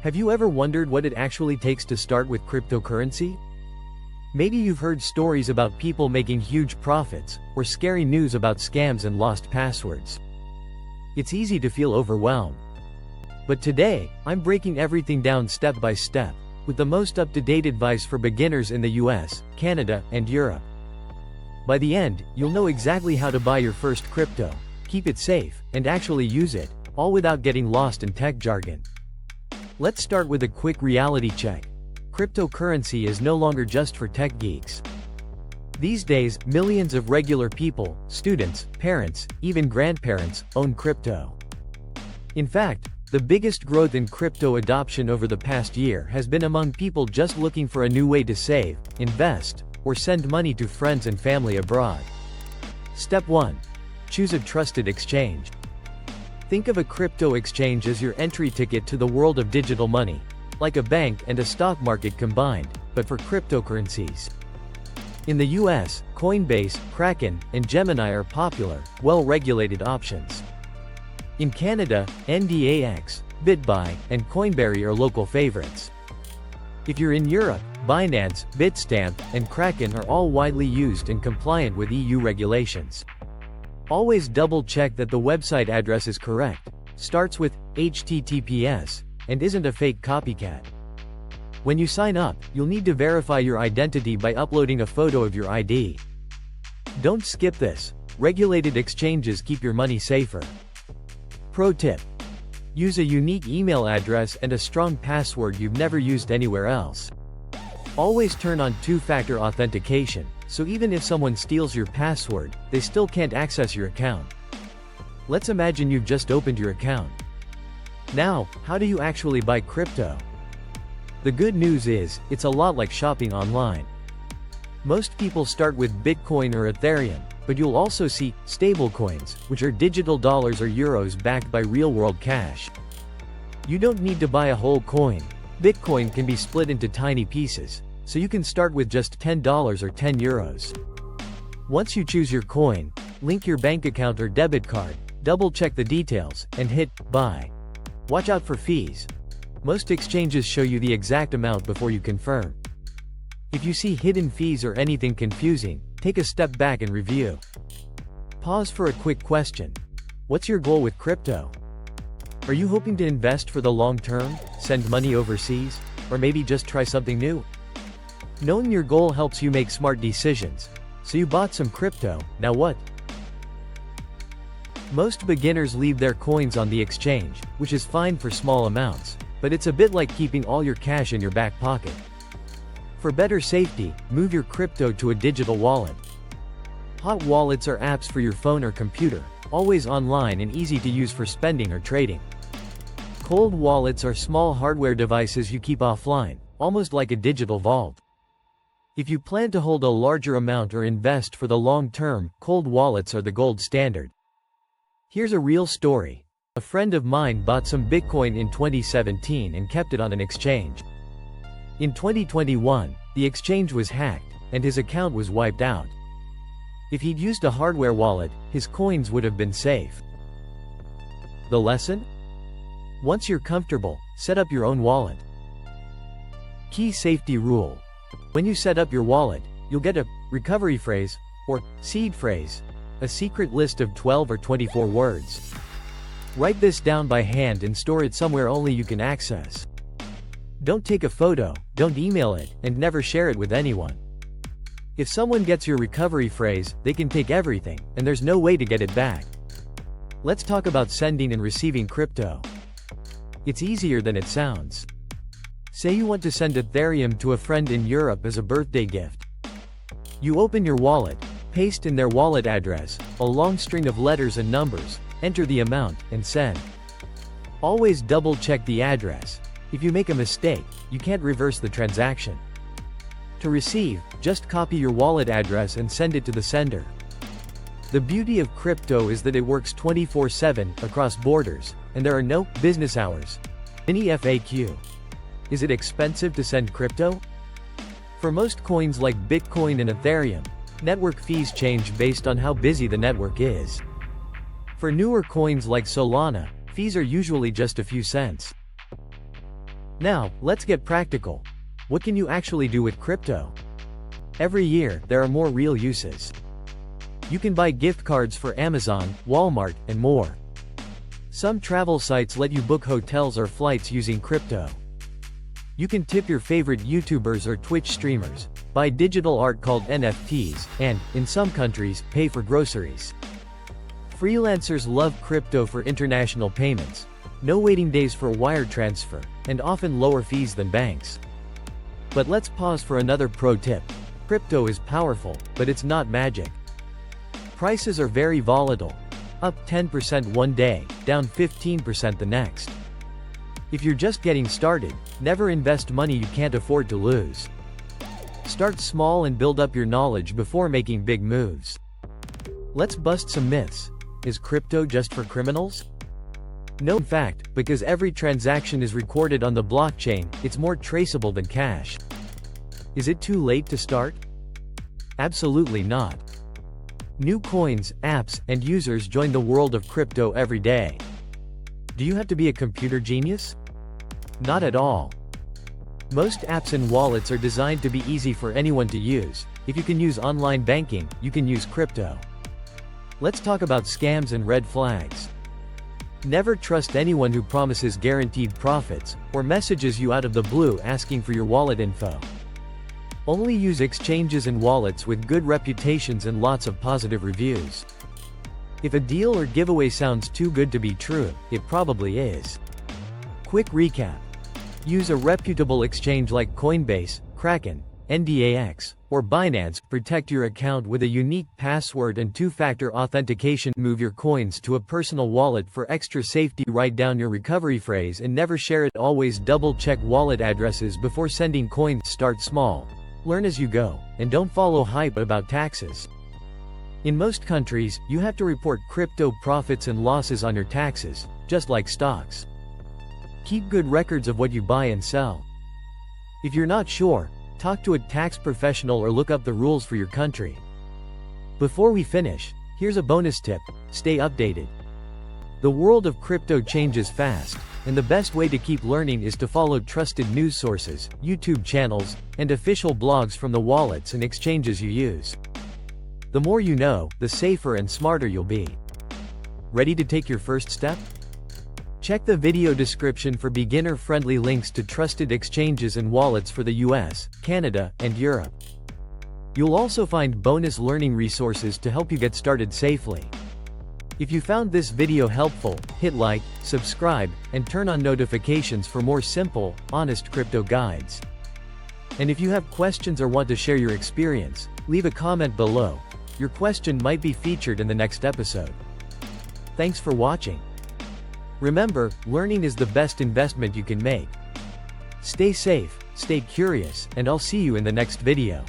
Have you ever wondered what it actually takes to start with cryptocurrency? Maybe you've heard stories about people making huge profits, or scary news about scams and lost passwords. It's easy to feel overwhelmed. But today, I'm breaking everything down step by step, with the most up-to-date advice for beginners in the US, Canada, and Europe. By the end, you'll know exactly how to buy your first crypto, keep it safe, and actually use it, all without getting lost in tech jargon. Let's start with a quick reality check. Cryptocurrency is no longer just for tech geeks. These days, millions of regular people, students, parents, even grandparents, own crypto. In fact, the biggest growth in crypto adoption over the past year has been among people just looking for a new way to save, invest, or send money to friends and family abroad. Step 1. Choose a trusted exchange. Think of a crypto exchange as your entry ticket to the world of digital money, like a bank and a stock market combined, but for cryptocurrencies. In the US, Coinbase, Kraken, and Gemini are popular, well-regulated options. In Canada, NDAX, BitBuy, and Coinberry are local favorites. If you're in Europe, Binance, Bitstamp, and Kraken are all widely used and compliant with EU regulations. Always double-check that the website address is correct, starts with HTTPS, and isn't a fake copycat. When you sign up, you'll need to verify your identity by uploading a photo of your ID. Don't skip this. Regulated exchanges keep your money safer. Pro tip: use a unique email address and a strong password you've never used anywhere else. Always turn on two-factor authentication, so even if someone steals your password, they still can't access your account. Let's imagine you've just opened your account. Now, how do you actually buy crypto? The good news is, it's a lot like shopping online. Most people start with Bitcoin or Ethereum, but you'll also see stablecoins, which are digital dollars or euros backed by real-world cash. You don't need to buy a whole coin. Bitcoin can be split into tiny pieces, so you can start with just $10 or 10 euros. Once you choose your coin, link your bank account or debit card, double-check the details, and hit buy. Watch out for fees. Most exchanges show you the exact amount before you confirm. If you see hidden fees or anything confusing, take a step back and review. Pause for a quick question. What's your goal with crypto? Are you hoping to invest for the long term, send money overseas, or maybe just try something new? Knowing your goal helps you make smart decisions. So you bought some crypto, now what? Most beginners leave their coins on the exchange, which is fine for small amounts, but it's a bit like keeping all your cash in your back pocket. For better safety, move your crypto to a digital wallet. Hot wallets are apps for your phone or computer, always online and easy to use for spending or trading. Cold wallets are small hardware devices you keep offline, almost like a digital vault. If you plan to hold a larger amount or invest for the long term, cold wallets are the gold standard. Here's a real story. A friend of mine bought some Bitcoin in 2017 and kept it on an exchange. In 2021, the exchange was hacked, and his account was wiped out. If he'd used a hardware wallet, his coins would have been safe. The lesson? Once you're comfortable, set up your own wallet. Key safety rule. When you set up your wallet, you'll get a recovery phrase, or seed phrase, a secret list of 12 or 24 words. Write this down by hand and store it somewhere only you can access. Don't take a photo, don't email it, and never share it with anyone. If someone gets your recovery phrase, they can take everything, and there's no way to get it back. Let's talk about sending and receiving crypto. It's easier than it sounds. Say you want to send Ethereum to a friend in Europe as a birthday gift. You open your wallet, paste in their wallet address, a long string of letters and numbers, enter the amount, and send. Always double-check the address. If you make a mistake, you can't reverse the transaction. To receive, just copy your wallet address and send it to the sender. The beauty of crypto is that it works 24/7, across borders, and there are no business hours. Mini FAQ. Is it expensive to send crypto? For most coins like Bitcoin and Ethereum, network fees change based on how busy the network is. For newer coins like Solana, fees are usually just a few cents. Now, let's get practical. What can you actually do with crypto? Every year, there are more real uses. You can buy gift cards for Amazon, Walmart, and more. Some travel sites let you book hotels or flights using crypto. You can tip your favorite YouTubers or Twitch streamers, buy digital art called NFTs, and, in some countries, pay for groceries. Freelancers love crypto for international payments. No waiting days for wire transfer, and often lower fees than banks. But let's pause for another pro tip. Crypto is powerful, but it's not magic. Prices are very volatile. Up 10% one day, down 15% the next. If you're just getting started, never invest money you can't afford to lose. Start small and build up your knowledge before making big moves. Let's bust some myths. Is crypto just for criminals? No, in fact, because every transaction is recorded on the blockchain, it's more traceable than cash. Is it too late to start? Absolutely not. New coins, apps, and users join the world of crypto every day. Do you have to be a computer genius? Not at all. Most apps and wallets are designed to be easy for anyone to use. If you can use online banking, you can use crypto. Let's talk about scams and red flags. Never trust anyone who promises guaranteed profits, or messages you out of the blue asking for your wallet info. Only use exchanges and wallets with good reputations and lots of positive reviews. If a deal or giveaway sounds too good to be true, it probably is. Quick recap. Use a reputable exchange like Coinbase, Kraken, NDAX, or Binance. Protect your account with a unique password and two-factor authentication. Move your coins to a personal wallet for extra safety. Write down your recovery phrase and never share it. Always double-check wallet addresses before sending coins. Start small. Learn as you go, and don't follow hype about taxes. In most countries, you have to report crypto profits and losses on your taxes, just like stocks. Keep good records of what you buy and sell. If you're not sure, talk to a tax professional or look up the rules for your country. Before we finish, here's a bonus tip: stay updated. The world of crypto changes fast, and the best way to keep learning is to follow trusted news sources, YouTube channels, and official blogs from the wallets and exchanges you use. The more you know, the safer and smarter you'll be. Ready to take your first step? Check the video description for beginner-friendly links to trusted exchanges and wallets for the US, Canada, and Europe. You'll also find bonus learning resources to help you get started safely. If you found this video helpful, hit like, subscribe, and turn on notifications for more simple, honest crypto guides. And if you have questions or want to share your experience, leave a comment below. Your question might be featured in the next episode. Thanks for watching. Remember, learning is the best investment you can make. Stay safe, stay curious, and I'll see you in the next video.